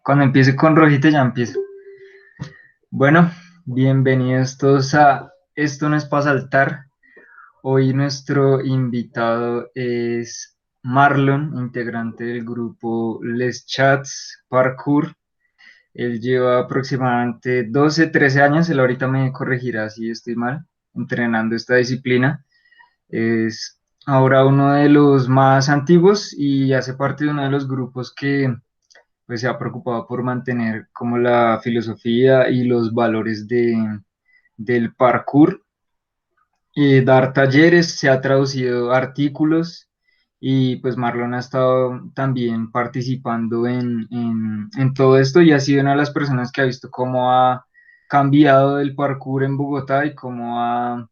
Cuando empiece con rojita ya empiezo. Bueno, bienvenidos todos a Esto no es para saltar. Hoy nuestro invitado es Marlon, integrante del grupo Les Chats Parkour. Él lleva aproximadamente 12, 13 años, él ahorita me corregirá si estoy mal, entrenando esta disciplina. Es ahora uno de los más antiguos y hace parte de uno de los grupos que pues se ha preocupado por mantener como la filosofía y los valores del parkour, dar talleres, se ha traducido artículos y pues Marlon ha estado también participando en todo esto y ha sido una de las personas que ha visto cómo ha cambiado el parkour en Bogotá y cómo ha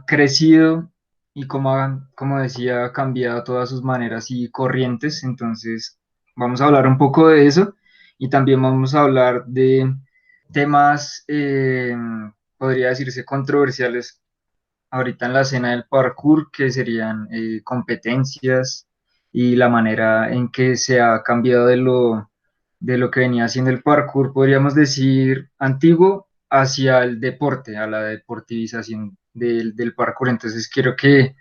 crecido y como decía, ha cambiado todas sus maneras y corrientes. Entonces, vamos a hablar un poco de eso y también vamos a hablar de temas, podría decirse, controversiales ahorita en la escena del parkour, que serían competencias y la manera en que se ha cambiado de lo que venía haciendo el parkour, podríamos decir, antiguo hacia el deporte, a la deportivización del parkour. Entonces quiero que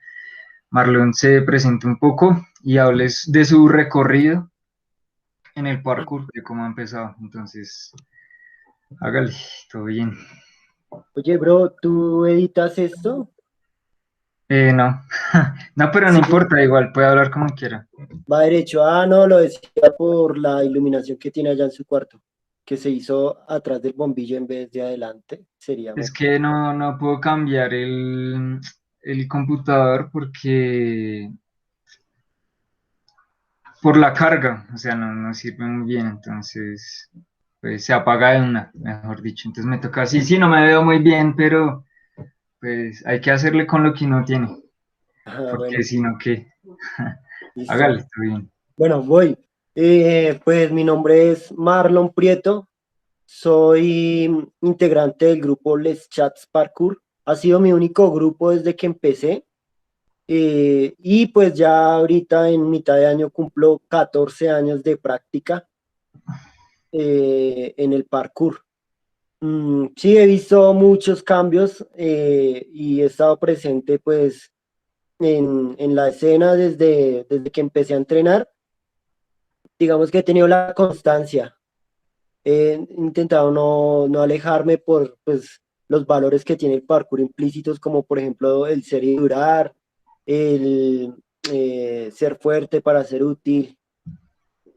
Marlon se presente un poco y hables de su recorrido en el parkour, de cómo ha empezado. Entonces, hágale, todo bien. Oye, bro, ¿tú editas esto? No, no, pero no Sí, importa, igual puede hablar como quiera. va derecho. Ah, no, lo decía por la iluminación que tiene allá en su cuarto, que se hizo atrás del bombillo en vez de adelante. Sería Es mejor. que no puedo cambiar el computador porque por la carga, o sea, no sirve muy bien, entonces pues se apaga de una, mejor dicho. Entonces me toca así, sí, no me veo muy bien, pero pues hay que hacerle con lo que uno tiene, Ah, porque bueno, si no, ¿qué? listo. Hágale, está bien. Bueno, voy. Pues mi nombre es Marlon Prieto. Soy integrante del grupo Les Chats Parkour. Ha sido mi único grupo desde que empecé. Y pues ya ahorita en mitad de año cumplo 14 años de práctica en el parkour. Sí, he visto muchos cambios y he estado presente pues en la escena desde que empecé a entrenar. Digamos que he tenido la constancia. He intentado no alejarme por pues, los valores que tiene el parkour implícitos, como por ejemplo el ser y durar, el ser fuerte para ser útil,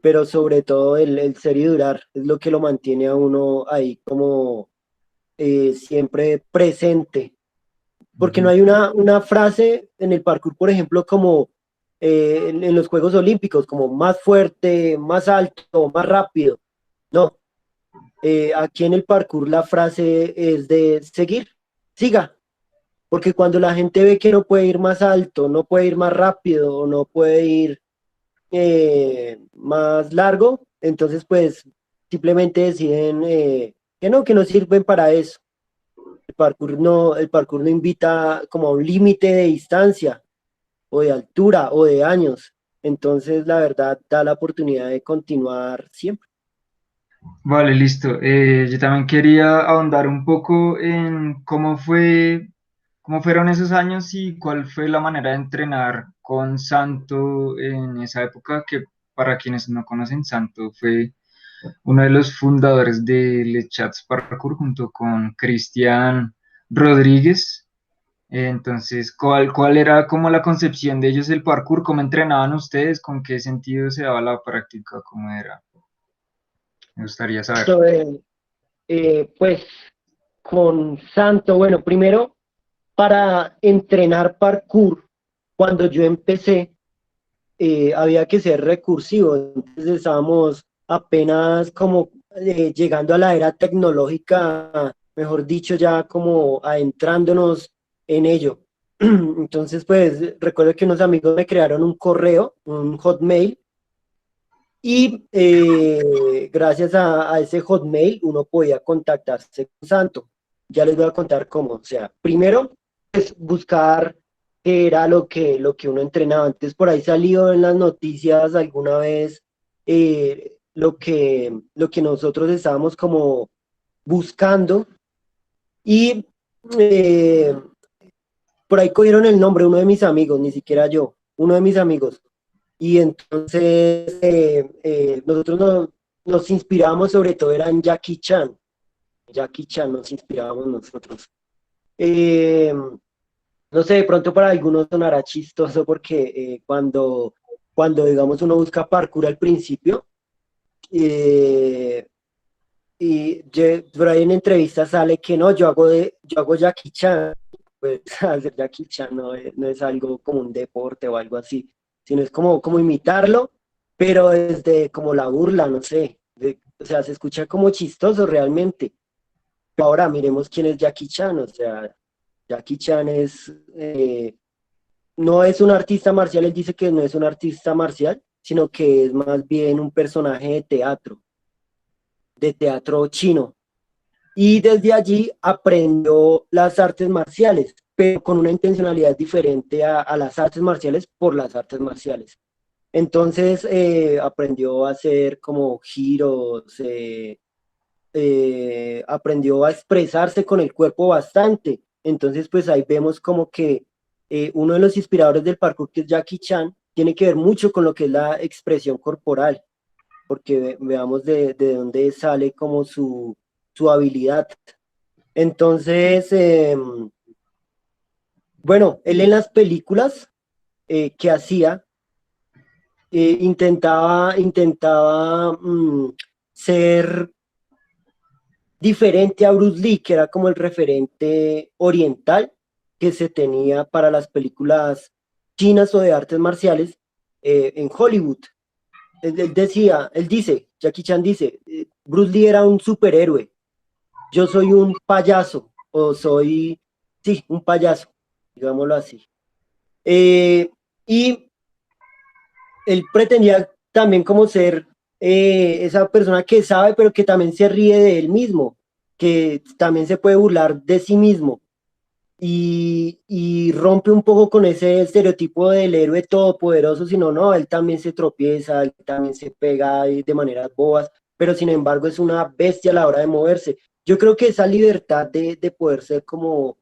pero sobre todo el ser y durar es lo que lo mantiene a uno ahí como siempre presente, porque no Ujú. hay una frase en el parkour, por ejemplo, como en los Juegos Olímpicos, como más fuerte, más alto, más rápido. No, aquí en el parkour la frase es de seguir, siga, porque cuando la gente ve que no puede ir más alto, no puede ir más rápido, o no puede ir más largo, entonces pues simplemente deciden que no sirven para eso. El parkour no invita como a un límite de distancia o de altura o de años. Entonces, la verdad, da la oportunidad de continuar siempre. Vale, listo. Yo también quería ahondar un poco en cómo fueron esos años y cuál fue la manera de entrenar con Santo en esa época, que para quienes no conocen, Santo fue uno de los fundadores de Le Chats Parkour junto con Cristian Rodríguez. Entonces, ¿cuál era como la concepción de ellos del parkour? ¿Cómo entrenaban ustedes? ¿Con qué sentido se daba la práctica? ¿Cómo era? Me gustaría saber. Sobre, pues con Santo, bueno, primero para entrenar parkour, cuando yo empecé, había que ser recursivo. Entonces estábamos apenas como llegando a la era tecnológica, mejor dicho, ya como adentrándonos en ello. Entonces, pues recuerdo que unos amigos me crearon un correo, un Hotmail, y gracias a ese Hotmail uno podía contactarse con Santo. Ya les voy a contar cómo. O sea, primero, pues buscar qué era lo que uno entrenaba. Antes por ahí salió en las noticias alguna vez lo que nosotros estábamos como buscando. Y eh, por ahí cogieron el nombre, uno de mis amigos, ni siquiera yo, uno de mis amigos. Y entonces nosotros nos inspiramos sobre todo era en Jackie Chan. Jackie Chan nos inspirábamos nosotros. Eh, no sé, de pronto para algunos sonará chistoso porque cuando digamos uno busca parkour al principio, eh, por ahí en entrevistas sale que no, yo hago Jackie Chan. Pues hacer Jackie Chan no es algo como un deporte o algo así, sino es como imitarlo, pero desde como la burla, no sé. O sea, se escucha como chistoso realmente. Pero ahora miremos quién es Jackie Chan, o sea, Jackie Chan no es un artista marcial, él dice que no es un artista marcial, sino que es más bien un personaje de teatro chino. Y desde allí aprendió las artes marciales, pero con una intencionalidad diferente a las artes marciales por las artes marciales. Entonces aprendió a hacer como giros, aprendió a expresarse con el cuerpo bastante. Entonces, pues ahí vemos como que uno de los inspiradores del parkour, que es Jackie Chan, tiene que ver mucho con lo que es la expresión corporal, porque veamos de dónde sale como su habilidad. Entonces, bueno, él en las películas que hacía, intentaba ser diferente a Bruce Lee, que era como el referente oriental que se tenía para las películas chinas o de artes marciales en Hollywood. Él dice, Jackie Chan dice, Bruce Lee era un superhéroe, yo soy un payaso, o soy, sí, un payaso, digámoslo así. Eh, y él pretendía también como ser esa persona que sabe, pero que también se ríe de él mismo, que también se puede burlar de sí mismo y rompe un poco con ese estereotipo del héroe todopoderoso, sino no, él también se tropieza, él también se pega de maneras bobas, pero sin embargo es una bestia a la hora de moverse. Yo creo que esa libertad de poder ser como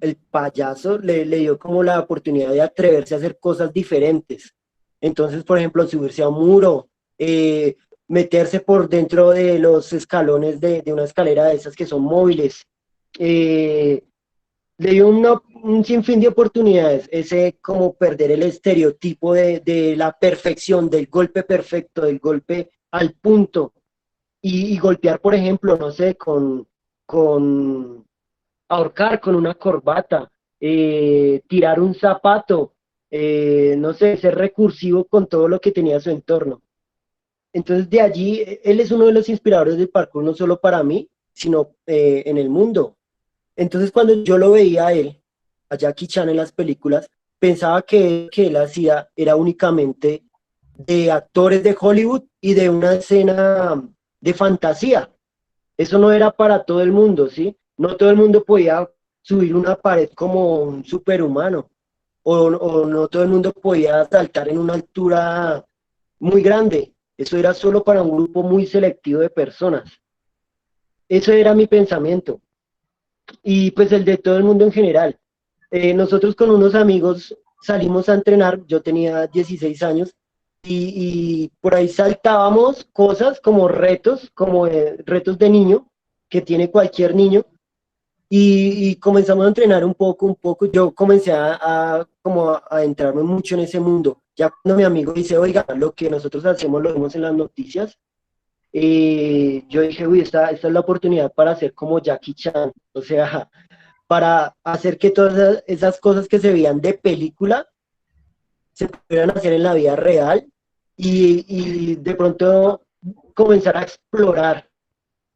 el payaso le dio como la oportunidad de atreverse a hacer cosas diferentes. Entonces, por ejemplo, subirse a un muro, meterse por dentro de los escalones de una escalera de esas que son móviles. Eh, Le dio un sinfín de oportunidades, ese como perder el estereotipo de la perfección, del golpe perfecto, del golpe al punto, y golpear, por ejemplo, no sé, con ahorcar con una corbata, tirar un zapato, no sé, ser recursivo con todo lo que tenía a su entorno. Entonces de allí, él es uno de los inspiradores del parkour, no solo para mí, sino en el mundo. Entonces cuando yo lo veía a él, a Jackie Chan en las películas, pensaba que él hacía era únicamente de actores de Hollywood y de una escena de fantasía. Eso no era para todo el mundo, ¿sí? No todo el mundo podía subir una pared como un superhumano, o no todo el mundo podía saltar en una altura muy grande. Eso era solo para un grupo muy selectivo de personas. Eso era mi pensamiento. Y pues el de todo el mundo en general. Nosotros con unos amigos salimos a entrenar, yo tenía 16 años, y por ahí saltábamos cosas como retos, como retos de niño, que tiene cualquier niño, y comenzamos a entrenar un poco. Yo comencé como a entrarme mucho en ese mundo. Ya cuando mi amigo dice, oiga, lo que nosotros hacemos lo vemos en las noticias, yo dije, uy, esta es la oportunidad para hacer como Jackie Chan, o sea, para hacer que todas esas cosas que se veían de película se pudieran hacer en la vida real y de pronto comenzar a explorar.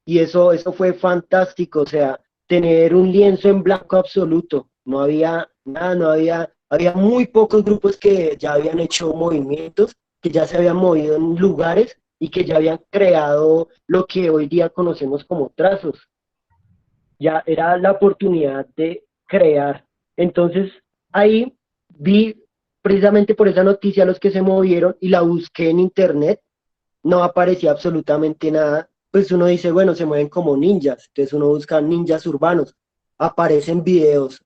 Y eso fue fantástico, o sea, tener un lienzo en blanco absoluto. No había nada, había muy pocos grupos que ya habían hecho movimientos, que ya se habían movido en lugares y que ya habían creado lo que hoy día conocemos como trazos. Ya era la oportunidad de crear. Entonces, ahí vi precisamente por esa noticia los que se movieron y la busqué en internet no aparecía absolutamente nada. Pues uno dice, bueno, se mueven como ninjas, entonces uno busca ninjas urbanos, aparecen videos,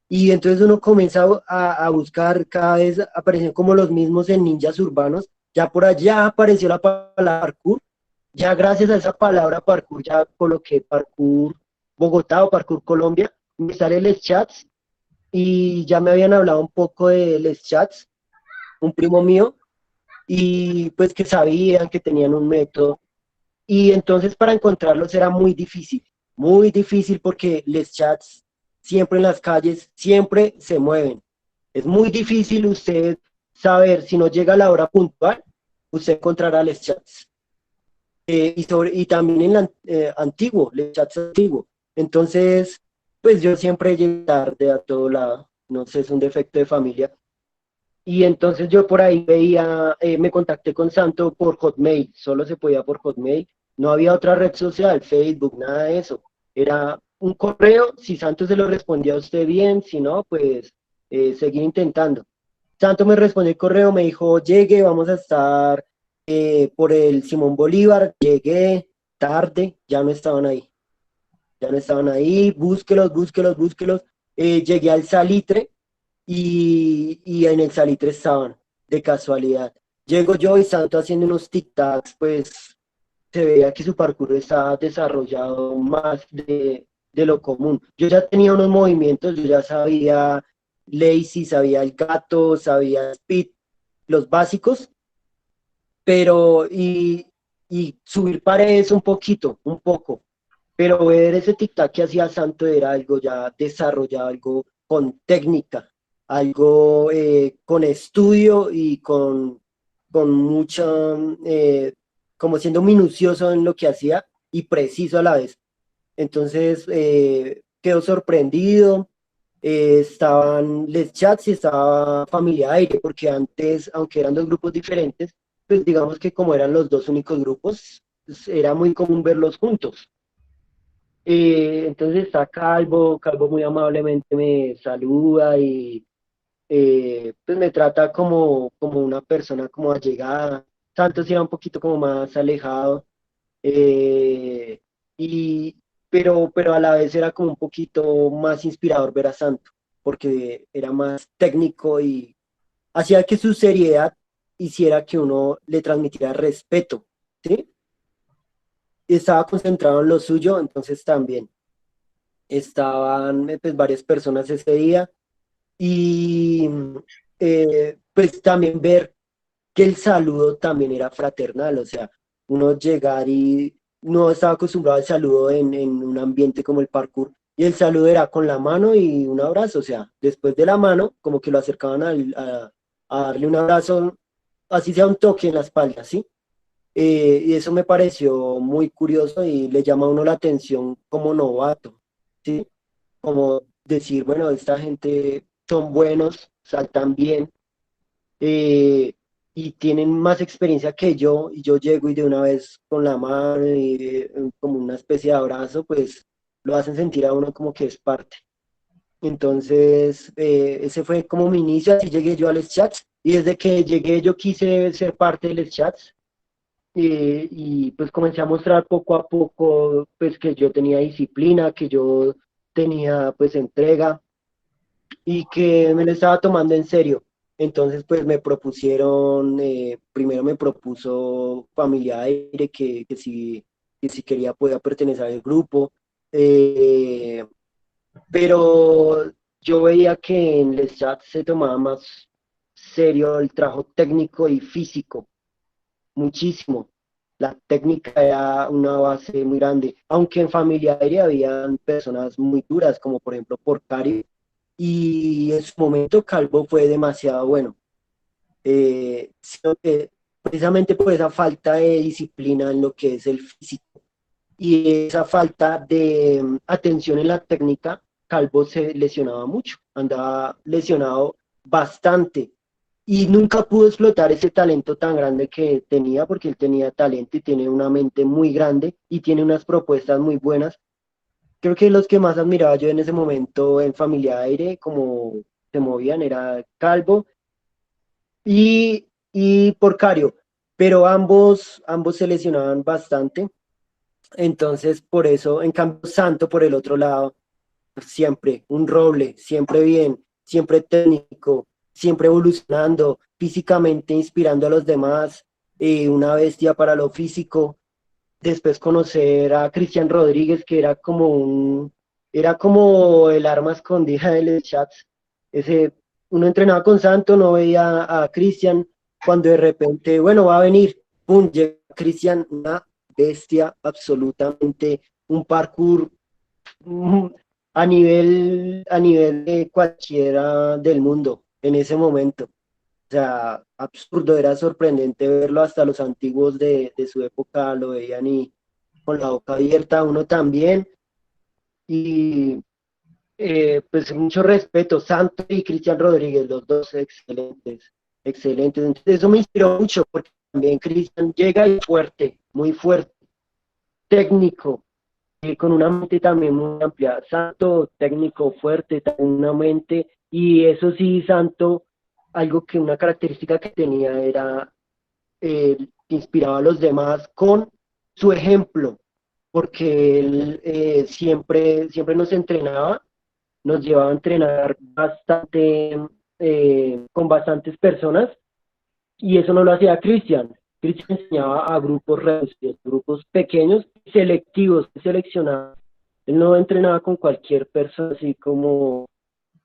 y entonces uno comienza a buscar, cada vez aparecen como los mismos en ninjas urbanos, ya por allá apareció la palabra parkour, ya gracias a esa palabra parkour, ya coloqué parkour Bogotá o parkour Colombia, me sale les chats, y ya me habían hablado un poco de les chats, un primo mío, y pues que sabían que tenían un método, y entonces para encontrarlos era muy difícil porque los chats siempre en las calles, siempre se mueven. Es muy difícil usted saber si no llega a la hora puntual, usted encontrará los chats. Y también en la antiguo, los chats antiguo. Entonces, pues yo siempre llegué tarde a todo lado, no sé, es un defecto de familia. Y entonces yo por ahí veía, me contacté con Santo por Hotmail, solo se podía por Hotmail, no había otra red social, Facebook, nada de eso. Era un correo, si Santo se lo respondía a usted bien, si no, pues seguir intentando. Santo me respondió el correo, me dijo, llegue, vamos a estar por el Simón Bolívar, llegué tarde, ya no estaban ahí, búsquelos. Llegué al Salitre, y en el Salitre estaban, de casualidad. Llego yo y Santo haciendo unos tic-tacs, pues se veía que su parkour estaba desarrollado más de lo común. Yo ya tenía unos movimientos, yo ya sabía lazy, sabía el gato, sabía speed, los básicos, pero y subir paredes un poco, pero ver ese tic-tac que hacía Santo era algo ya desarrollado, algo con técnica, algo con estudio y con mucha, como siendo minucioso en lo que hacía y preciso a la vez. Entonces, quedó sorprendido. Estaban les chats y estaba Familia Aire, porque antes, aunque eran dos grupos diferentes, pues digamos que como eran los dos únicos grupos, pues, era muy común verlos juntos. Entonces está Calvo muy amablemente me saluda y pues me trata como una persona como allegada. Santos era un poquito como más alejado, eh, y, pero a la vez era como un poquito más inspirador ver a Santo, porque era más técnico y hacía que su seriedad hiciera que uno le transmitiera respeto, ¿sí? Estaba concentrado en lo suyo, entonces también estaban pues varias personas ese día y pues también ver que el saludo también era fraternal, o sea, uno llegar y no estaba acostumbrado al saludo en un ambiente como el parkour, y el saludo era con la mano y un abrazo, o sea, después de la mano, como que lo acercaban a darle un abrazo, así sea un toque en la espalda, ¿sí? Y eso me pareció muy curioso y le llama a uno la atención como novato, ¿sí? Como decir, bueno, esta gente son buenos, saltan bien, eh, y tienen más experiencia que yo, y yo llego y de una vez con la mano y como una especie de abrazo, pues lo hacen sentir a uno como que es parte. Entonces, ese fue como mi inicio, así llegué yo a los chats, y desde que llegué yo quise ser parte de los chats, y pues comencé a mostrar poco a poco, pues que yo tenía disciplina, que yo tenía pues entrega, y que me lo estaba tomando en serio. Entonces, pues me propusieron, primero me propuso Familia Aire, que si quería podía pertenecer al grupo, eh, pero yo veía que en el chat se tomaba más serio el trabajo técnico y físico, muchísimo. La técnica era una base muy grande, aunque en Familia Aérea habían personas muy duras, como por ejemplo Porcario, y en su momento Calvo fue demasiado bueno, sino que precisamente por esa falta de disciplina en lo que es el físico y esa falta de atención en la técnica, Calvo se lesionaba mucho, andaba lesionado bastante y nunca pudo explotar ese talento tan grande que tenía, porque él tenía talento y tiene una mente muy grande y tiene unas propuestas muy buenas. Creo que los que más admiraba yo en ese momento en Familia Aire, como se movían, era Calvo y Porcario. pero ambos se lesionaban bastante. Entonces, por eso, en cambio, Santo por el otro lado, siempre un roble, siempre bien, siempre técnico, siempre evolucionando, físicamente inspirando a los demás, una bestia para lo físico. Después conocer a Cristian Rodríguez, que era como el arma escondida de los chats. Uno entrenaba con Santo, no veía a Cristian, cuando de repente, bueno, va a venir, pum, llega Cristian, una bestia absolutamente, un parkour mm, a nivel de cualquiera del mundo en ese momento. O sea, absurdo, era sorprendente verlo, hasta los antiguos de su época lo veían y con la boca abierta, uno también. Y pues mucho respeto, Santos y Cristian Rodríguez, los dos excelentes, excelentes. Entonces eso me inspiró mucho porque también Cristian llega y fuerte, muy fuerte, técnico, con una mente también muy amplia. Santo, técnico, fuerte, también una mente, y eso sí, Santo, una característica que tenía era inspiraba a los demás con su ejemplo, porque él siempre nos entrenaba, nos llevaba a entrenar bastante, con bastantes personas, y eso no lo hacía Cristian. Cristian enseñaba a grupos reducidos, grupos pequeños, selectivos, seleccionados. Él no entrenaba con cualquier persona, así como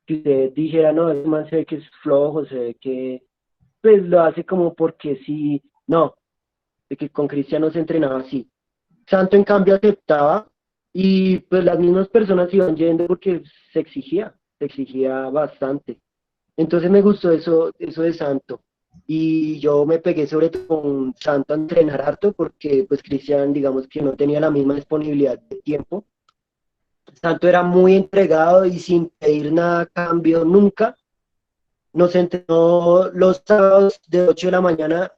que usted dijera, no, ese man se ve que es flojo, se ve que pues lo hace como porque sí, no, de que con Cristian no se entrenaba así. Santo en cambio aceptaba, y pues las mismas personas iban yendo porque se exigía bastante. Entonces me gustó eso de Santo. Y yo me pegué sobre todo con Santo a entrenar harto porque pues Cristian digamos que no tenía la misma disponibilidad de tiempo. Santo era muy entregado y sin pedir nada a cambio nunca. Nos entrenó los sábados de 8 de la mañana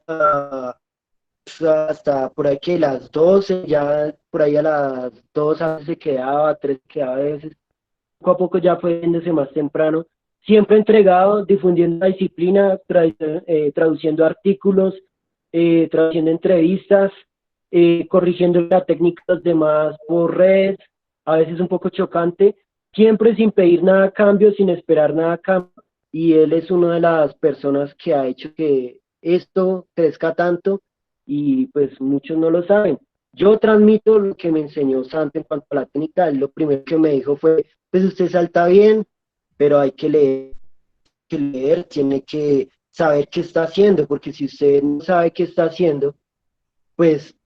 hasta por ahí que las 12, ya por ahí a las 2 a veces se quedaba, 3 se quedaba a veces. Poco a poco ya fue yéndose más temprano, siempre entregado, difundiendo la disciplina, traduciendo artículos, traduciendo entrevistas, corrigiendo la técnica de los demás por redes, a veces un poco chocante, siempre sin pedir nada a cambio, sin esperar nada a cambio, y él es una de las personas que ha hecho que esto crezca tanto, y pues muchos no lo saben. Yo transmito lo que me enseñó Santo en cuanto a la técnica. Él lo primero que me dijo fue, pues usted salta bien, pero hay que leer, tiene que saber qué está haciendo, porque si usted no sabe qué está haciendo, pues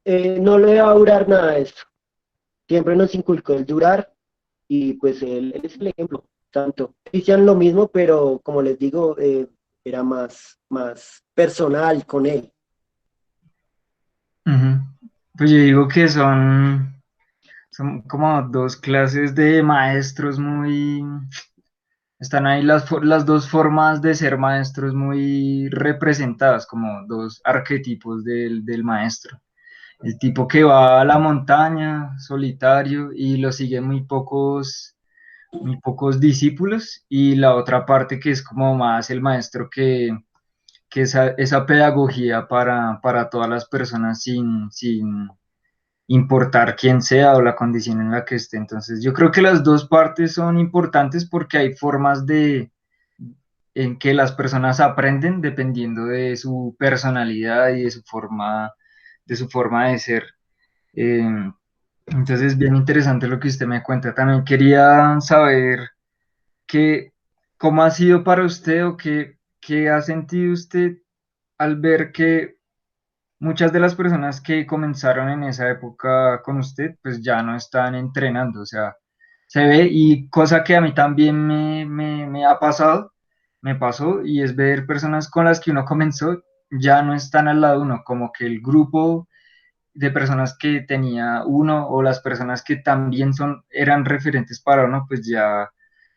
no le va a durar nada de esto. Siempre nos inculcó el durar, y pues él es el ejemplo. Tanto Cristian lo mismo, pero como les digo, era más personal con él. Ujú. Pues yo digo que son como dos clases de maestros muy. Están ahí las dos formas de ser maestros muy representadas, como dos arquetipos del maestro. El tipo que va a la montaña solitario y lo siguen muy pocos discípulos, y la otra parte que es como más el maestro que esa pedagogía para todas las personas sin importar quién sea o la condición en la que esté. Entonces, yo creo que las dos partes son importantes porque hay formas en que las personas aprenden dependiendo de su personalidad y de su forma de ser. Eh, entonces, bien interesante lo que usted me cuenta. También quería saber que, cómo ha sido para usted o qué ha sentido usted al ver que muchas de las personas que comenzaron en esa época con usted, pues ya no están entrenando, o sea, se ve, y cosa que a mí también me ha pasado, me pasó, y es ver personas con las que uno comenzó, ya no están al lado de uno, como que el grupo de personas que tenía uno o las personas que también eran referentes para uno, pues ya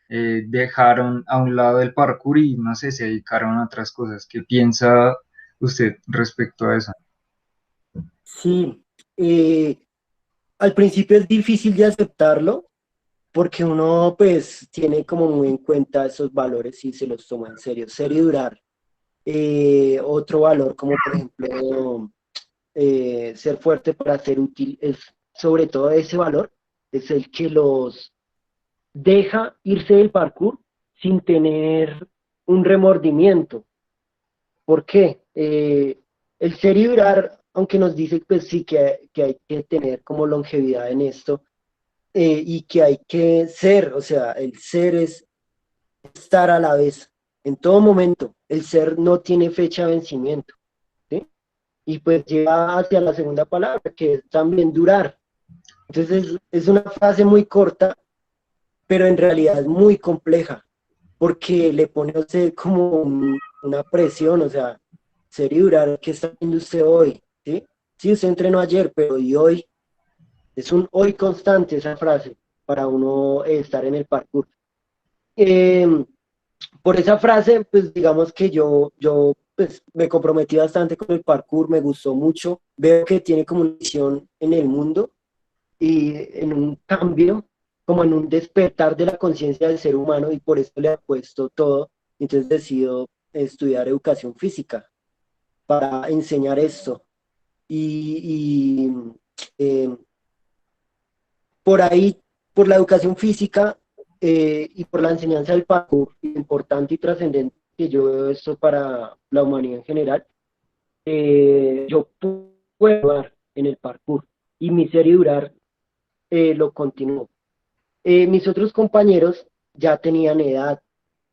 dejaron a un lado el parkour y no sé, se dedicaron a otras cosas. ¿Qué piensa usted respecto a eso? Sí, al principio es difícil de aceptarlo porque uno pues tiene como muy en cuenta esos valores y se los toma en serio, ser y durar. Otro valor, como por ejemplo ser fuerte para ser útil, es sobre todo ese valor, es el que los deja irse del parkour sin tener un remordimiento. ¿Por qué? El ser y durar, aunque nos dice pues sí que hay que tener como longevidad en esto, y que hay que ser, o sea, el ser es estar a la vez, en todo momento, el ser no tiene fecha de vencimiento, ¿sí? Y pues lleva hacia la segunda palabra, que es también durar. Entonces es una frase muy corta, pero en realidad es muy compleja, porque le pone a usted como una presión, o sea, ser y durar, ¿qué está haciendo usted hoy? ¿Sí? Sí, usted entrenó ayer, pero ¿y hoy? Es un hoy constante esa frase para uno estar en el parkour. Eh, por esa frase, pues digamos que yo pues, me comprometí bastante con el parkour, me gustó mucho, veo que tiene como una visión en el mundo y en un cambio, como en un despertar de la conciencia del ser humano y por eso le apuesto todo. Entonces decido estudiar educación física para enseñar esto. Y eh, por ahí, por la educación física y por la enseñanza del parkour, importante y trascendente que yo veo esto para la humanidad en general, yo puedo dar en el parkour y mi serie durar lo continuó. Mis otros compañeros ya tenían edad,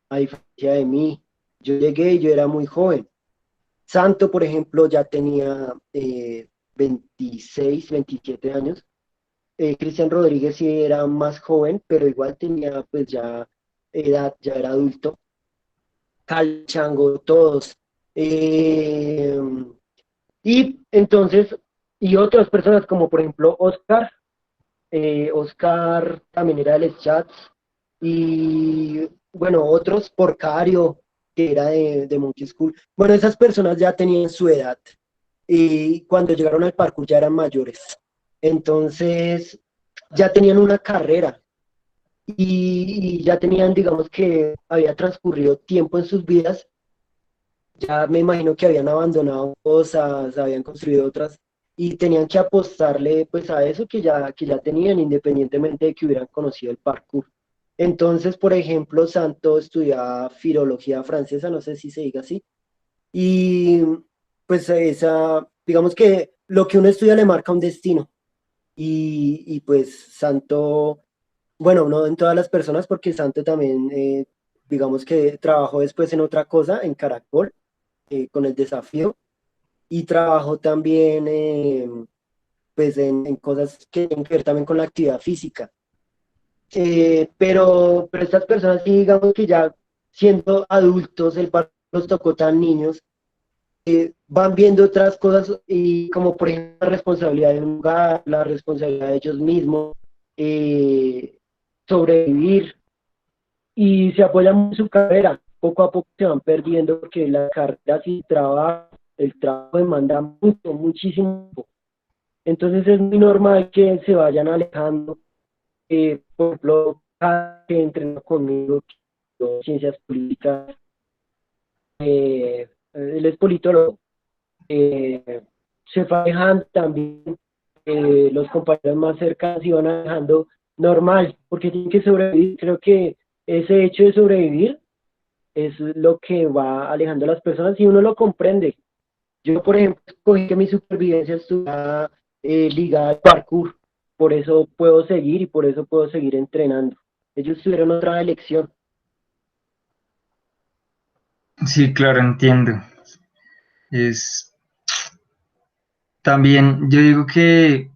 a diferencia de mí. Yo llegué y yo era muy joven. Santo, por ejemplo, ya tenía 26, 27 años. Cristian Rodríguez sí era más joven, pero igual tenía pues ya edad, ya era adulto. Calchango, todos. Eh, y entonces, y otras personas como por ejemplo Oscar, Oscar también era de Les Chats, y bueno, otros, Porcario, que era de Monkey School. Bueno, esas personas ya tenían su edad y cuando llegaron al parkour ya eran mayores. Entonces, ya tenían una carrera y ya tenían, digamos que había transcurrido tiempo en sus vidas, ya me imagino que habían abandonado cosas, habían construido otras y tenían que apostarle pues a eso que ya tenían independientemente de que hubieran conocido el parkour. Entonces, por ejemplo, Santo estudiaba filología francesa, no sé si se diga así, y pues esa, digamos que lo que uno estudia le marca un destino y pues Santo, bueno, no en todas las personas porque Santo también, digamos que trabajó después en otra cosa, en Caracol con el desafío y trabajo también pues en cosas que tienen que ver también con la actividad física. Pero estas personas sí, digamos que ya siendo adultos, el paro los tocó tan niños, van viendo otras cosas y como por ejemplo la responsabilidad de un hogar, la responsabilidad de ellos mismos, eh, sobrevivir y se apoyan en su carrera. Poco a poco se van perdiendo porque la carrera sin trabajo, el trabajo demanda mucho, muchísimo. Entonces es muy normal que se vayan alejando. Por ejemplo, cada que entrena conmigo, ciencias políticas, él es politólogo, eh, se fue alejando también, los compañeros más cercanos iban alejando normal, porque tienen que sobrevivir. Creo que ese hecho de sobrevivir es lo que va alejando a las personas y uno lo comprende. Yo, por ejemplo, escogí que mi supervivencia estuviera ligada al parkour, por eso puedo seguir y por eso puedo seguir entrenando. Ellos tuvieron otra elección. Sí, claro, entiendo. Es también, yo digo que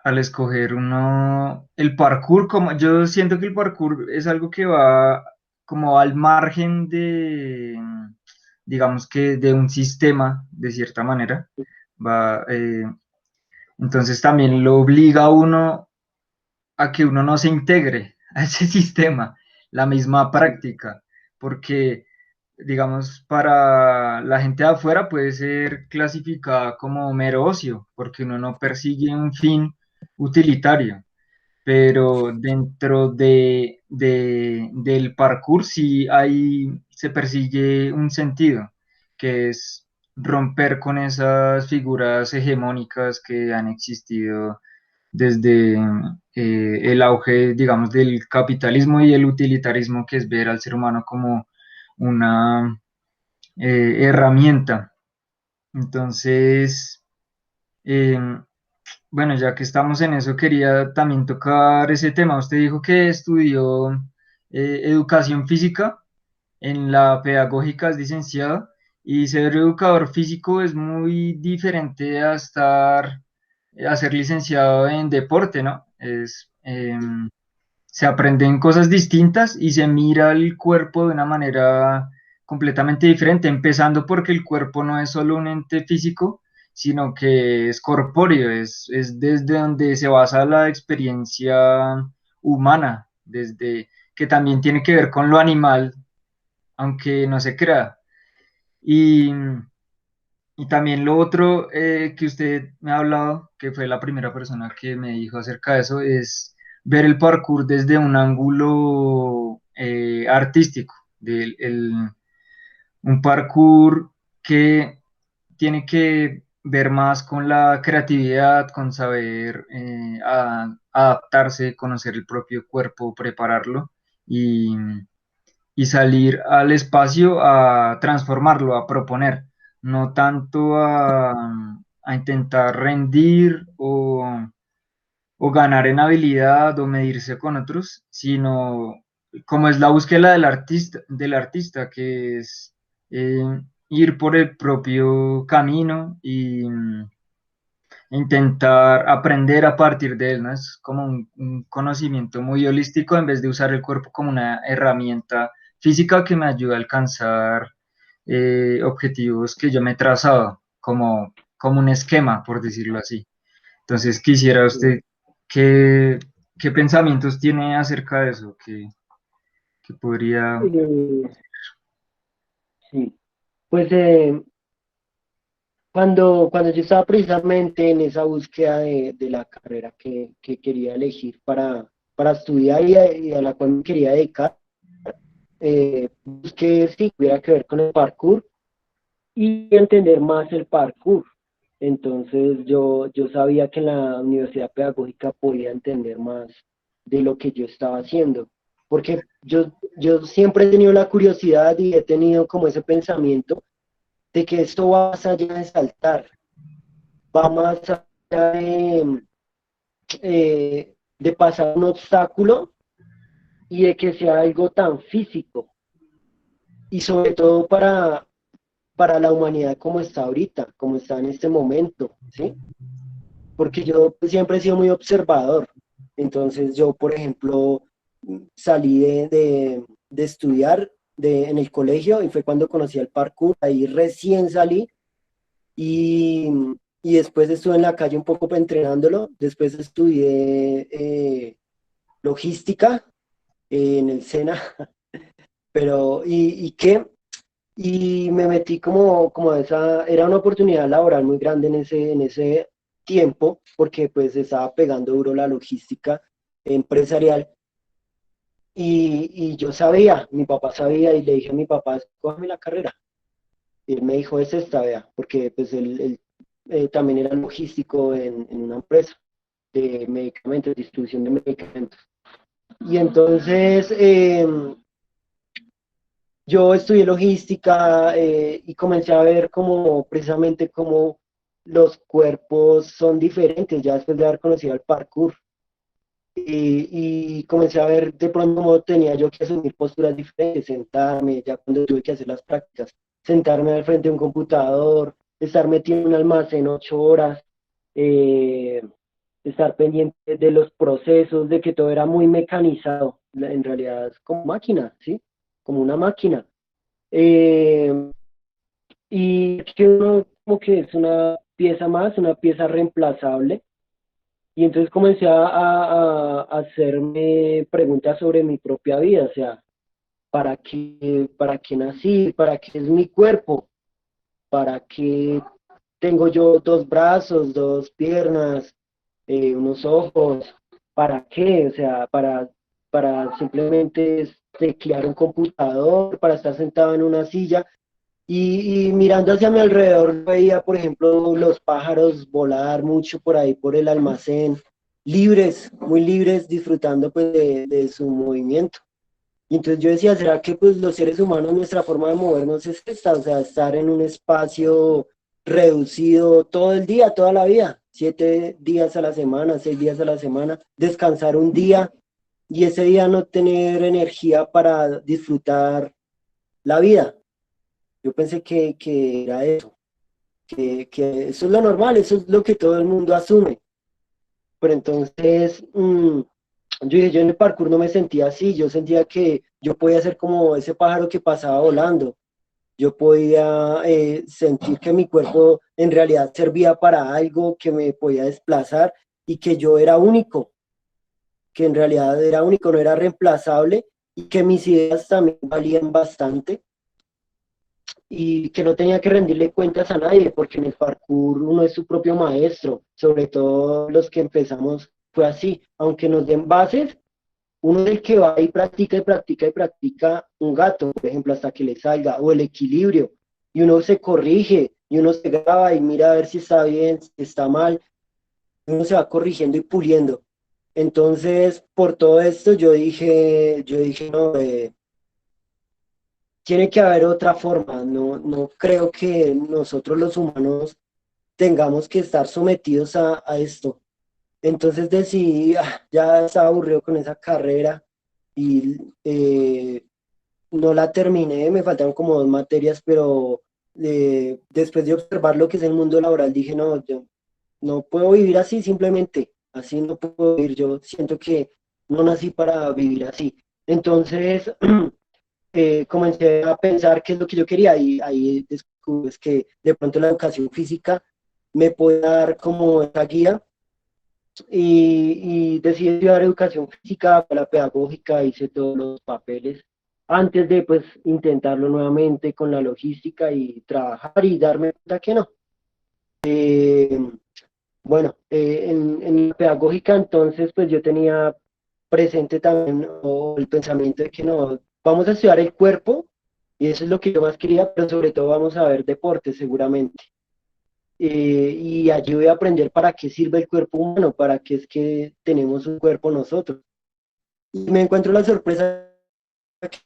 al escoger uno, el parkour, como yo siento que el parkour es algo que va como al margen de, digamos que de un sistema, de cierta manera, va, entonces también lo obliga a uno a que uno no se integre a ese sistema, la misma práctica, porque digamos, para la gente de afuera puede ser clasificada como mero ocio, porque uno no persigue un fin utilitario. pero dentro del parkour sí se persigue un sentido, que es romper con esas figuras hegemónicas que han existido desde el auge, digamos, del capitalismo y el utilitarismo, que es ver al ser humano como una herramienta. Entonces, eh, bueno, ya que estamos en eso, quería también tocar ese tema. Usted dijo que estudió educación física, en la pedagógica es licenciado, y ser educador físico es muy diferente a ser licenciado en deporte, ¿no? Se aprenden cosas distintas y se mira el cuerpo de una manera completamente diferente, empezando porque el cuerpo no es solo un ente físico, sino que es corpóreo, es desde donde se basa la experiencia humana, desde que también tiene que ver con lo animal, aunque no se crea. Y, y también lo otro que usted me ha hablado, que fue la primera persona que me dijo acerca de eso, es ver el parkour desde un ángulo artístico, un parkour que tiene que ver más con la creatividad, con saber adaptarse, conocer el propio cuerpo, prepararlo y, y salir al espacio a transformarlo, a proponer, no tanto a intentar rendir o ganar en habilidad o medirse con otros, sino como es la búsqueda del artista, que es ir por el propio camino y intentar aprender a partir de él, ¿no? Es como un conocimiento muy holístico en vez de usar el cuerpo como una herramienta física que me ayuda a alcanzar objetivos que yo me he trazado, como un esquema, por decirlo así. Entonces quisiera usted, ¿qué, qué pensamientos tiene acerca de eso? Que podría... Eh, sí, pues cuando yo estaba precisamente en esa búsqueda de la carrera que quería elegir para estudiar y a la cual me quería dedicar, busqué si tuviera que ver con el parkour y entender más el parkour. Entonces yo sabía que en la universidad pedagógica podía entender más de lo que yo estaba haciendo, porque yo siempre he tenido la curiosidad y he tenido como ese pensamiento de que esto va más allá de saltar, va más allá de pasar un obstáculo y de que sea algo tan físico, y sobre todo para la humanidad como está ahorita, como está en este momento, ¿sí? Porque yo pues, siempre he sido muy observador. Entonces yo, por ejemplo, salí de estudiar en el colegio y fue cuando conocí el parkour, ahí recién salí y, y después estuve en la calle un poco entrenándolo, después estudié logística en el SENA, pero ¿y qué? Y me metí como a era una oportunidad laboral muy grande en ese tiempo, porque pues estaba pegando duro la logística empresarial. Y yo sabía, mi papá sabía, y le dije a mi papá, cógeme la carrera. Y él me dijo, es esta, vea, porque pues él también era logístico en una empresa de medicamentos, distribución de medicamentos. Y entonces yo estudié logística y comencé a ver como precisamente cómo los cuerpos son diferentes ya después de haber conocido el parkour. Y comencé a ver de pronto cómo tenía yo que asumir posturas diferentes, sentarme, ya cuando tuve que hacer las prácticas, sentarme al frente de un computador, estar metido en un almacén 8 horas, eh, estar pendiente de los procesos, de que todo era muy mecanizado. En realidad es como máquina, ¿sí? Como una máquina. Eh, y que uno como que es una pieza más, una pieza reemplazable. Y entonces comencé a hacerme preguntas sobre mi propia vida, o sea, ¿para qué nací? ¿Para qué es mi cuerpo? ¿Para qué tengo yo 2 brazos, 2 piernas, unos ojos? ¿para qué? O sea, para simplemente teclear un computador, para estar sentado en una silla. Y mirando hacia mi alrededor veía, por ejemplo, los pájaros volar mucho por ahí, por el almacén, libres, muy libres, disfrutando pues de su movimiento. Y entonces yo decía, ¿será que pues los seres humanos, nuestra forma de movernos es esta? O sea, estar en un espacio reducido todo el día, toda la vida, 7 días a la semana, 6 días a la semana, descansar un día y ese día no tener energía para disfrutar la vida. Yo pensé que era eso, que eso es lo normal, eso es lo que todo el mundo asume. Pero entonces, yo dije, yo en el parkour no me sentía así, yo sentía que yo podía ser como ese pájaro que pasaba volando, yo podía sentir que mi cuerpo en realidad servía para algo, que me podía desplazar y que yo era único, que en realidad era único, no era reemplazable y que mis ideas también valían bastante y que no tenía que rendirle cuentas a nadie, porque en el parkour uno es su propio maestro, sobre todo los que empezamos fue así, aunque nos den bases, uno es el que va y practica y practica y practica un gato, por ejemplo, hasta que le salga, o el equilibrio, y uno se corrige, y uno se graba y mira a ver si está bien, si está mal, y uno se va corrigiendo y puliendo. Entonces, por todo esto, yo dije, no, tiene que haber otra forma, no, no creo que nosotros los humanos tengamos que estar sometidos a esto. Entonces decidí, ya estaba aburrido con esa carrera y no la terminé, me faltaron como 2 materias, pero después de observar lo que es el mundo laboral, dije, no, yo no puedo vivir así simplemente, así no puedo vivir, yo siento que no nací para vivir así. Entonces, comencé a pensar qué es lo que yo quería y ahí descubrí que de pronto la educación física me puede dar como esa guía y decidí estudiar educación física, la pedagógica, hice todos los papeles antes de pues intentarlo nuevamente con la logística y trabajar y darme cuenta que no. Bueno, en la pedagógica entonces pues yo tenía presente también el pensamiento de que no, vamos a estudiar el cuerpo y eso es lo que yo más quería, pero sobre todo vamos a ver deporte seguramente. Y allí voy a aprender para qué sirve el cuerpo humano, para qué es que tenemos un cuerpo nosotros. Y me encuentro la sorpresa que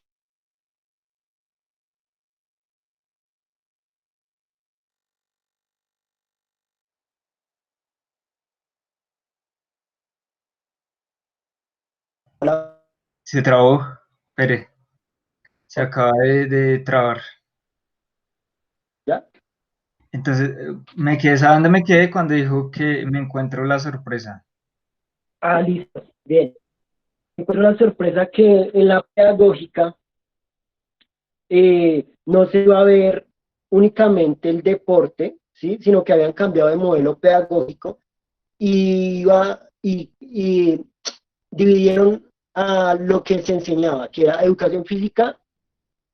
la- Se trabó, espere, se acaba de trabar. ¿ya? Entonces, me quedé, ¿sabe dónde me quedé? Cuando dijo que me encuentro la sorpresa. Listo, bien. Me encuentro la sorpresa que en la pedagógica no se iba a ver únicamente el deporte, ¿sí? Sino que habían cambiado de modelo pedagógico y dividieron a lo que se enseñaba, que era educación física,